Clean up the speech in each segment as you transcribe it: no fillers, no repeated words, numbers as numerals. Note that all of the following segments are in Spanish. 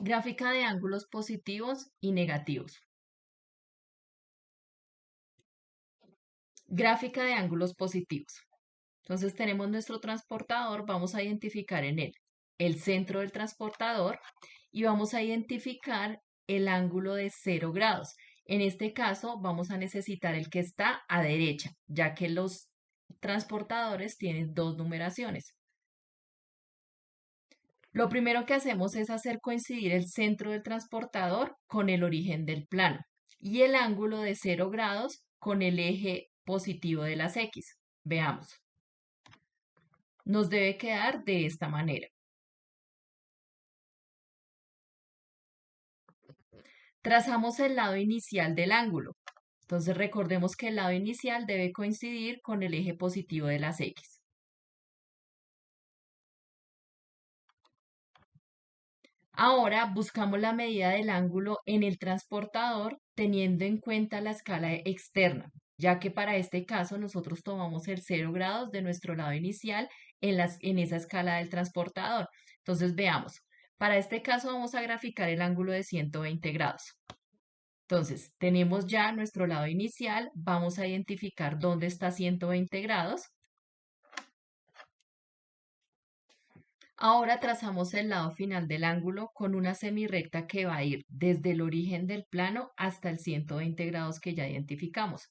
Gráfica de ángulos positivos y negativos. Gráfica de ángulos positivos. Entonces tenemos nuestro transportador, vamos a identificar en él el centro del transportador y vamos a identificar el ángulo de 0 grados. En este caso vamos a necesitar el que está a derecha, ya que los transportadores tienen dos numeraciones. Lo primero que hacemos es hacer coincidir el centro del transportador con el origen del plano y el ángulo de 0 grados con el eje positivo de las X. Veamos. Nos debe quedar de esta manera. Trazamos el lado inicial del ángulo. Entonces recordemos que el lado inicial debe coincidir con el eje positivo de las X. Ahora buscamos la medida del ángulo en el transportador teniendo en cuenta la escala externa, ya que para este caso nosotros tomamos el 0 grados de nuestro lado inicial en esa escala del transportador. Entonces veamos, para este caso vamos a graficar el ángulo de 120 grados. Entonces tenemos ya nuestro lado inicial, vamos a identificar dónde está 120 grados. Ahora trazamos el lado final del ángulo con una semirrecta que va a ir desde el origen del plano hasta el 120 grados que ya identificamos.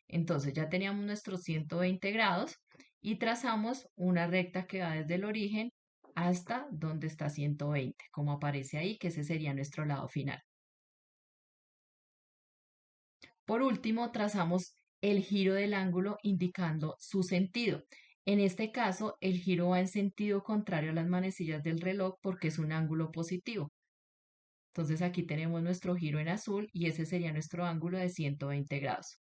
Entonces ya teníamos nuestros 120 grados y trazamos una recta que va desde el origen hasta donde está 120, como aparece ahí, que ese sería nuestro lado final. Por último, trazamos el giro del ángulo indicando su sentido. En este caso, el giro va en sentido contrario a las manecillas del reloj porque es un ángulo positivo. Entonces aquí tenemos nuestro giro en azul y ese sería nuestro ángulo de 120 grados.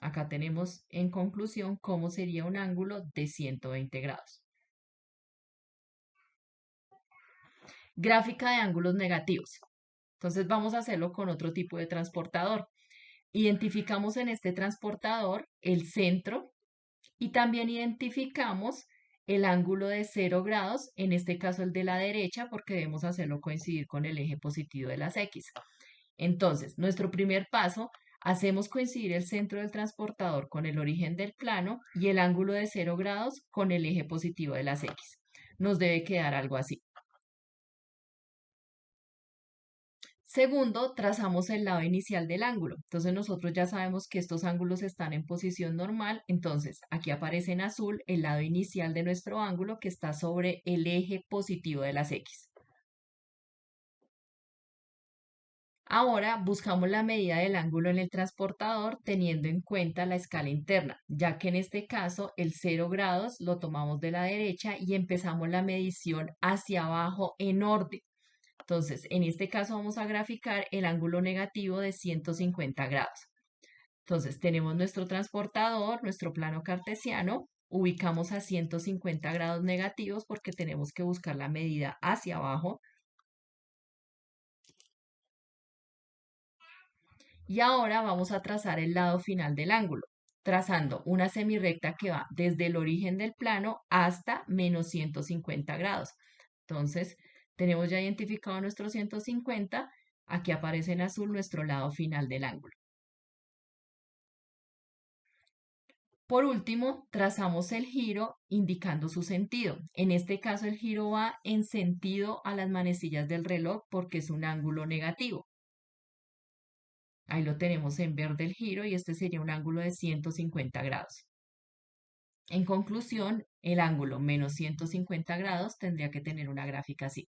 Acá tenemos en conclusión cómo sería un ángulo de 120 grados. Gráfica de ángulos negativos. Entonces vamos a hacerlo con otro tipo de transportador. Identificamos en este transportador el centro y también identificamos el ángulo de 0 grados, en este caso el de la derecha, porque debemos hacerlo coincidir con el eje positivo de las X. Entonces, nuestro primer paso, hacemos coincidir el centro del transportador con el origen del plano y el ángulo de 0 grados con el eje positivo de las X. Nos debe quedar algo así. Segundo, trazamos el lado inicial del ángulo. Entonces nosotros ya sabemos que estos ángulos están en posición normal. Entonces aquí aparece en azul el lado inicial de nuestro ángulo que está sobre el eje positivo de las X. Ahora buscamos la medida del ángulo en el transportador teniendo en cuenta la escala interna, ya que en este caso el 0 grados lo tomamos de la derecha y empezamos la medición hacia abajo en orden. Entonces, en este caso vamos a graficar el ángulo negativo de 150 grados. Entonces, tenemos nuestro transportador, nuestro plano cartesiano, ubicamos a 150 grados negativos porque tenemos que buscar la medida hacia abajo. Y ahora vamos a trazar el lado final del ángulo, trazando una semirrecta que va desde el origen del plano hasta menos 150 grados. Entonces, tenemos ya identificado nuestro 150, aquí aparece en azul nuestro lado final del ángulo. Por último, trazamos el giro indicando su sentido. En este caso, el giro va en sentido a las manecillas del reloj porque es un ángulo negativo. Ahí lo tenemos en verde el giro y este sería un ángulo de 150 grados. En conclusión, el ángulo menos 150 grados tendría que tener una gráfica así.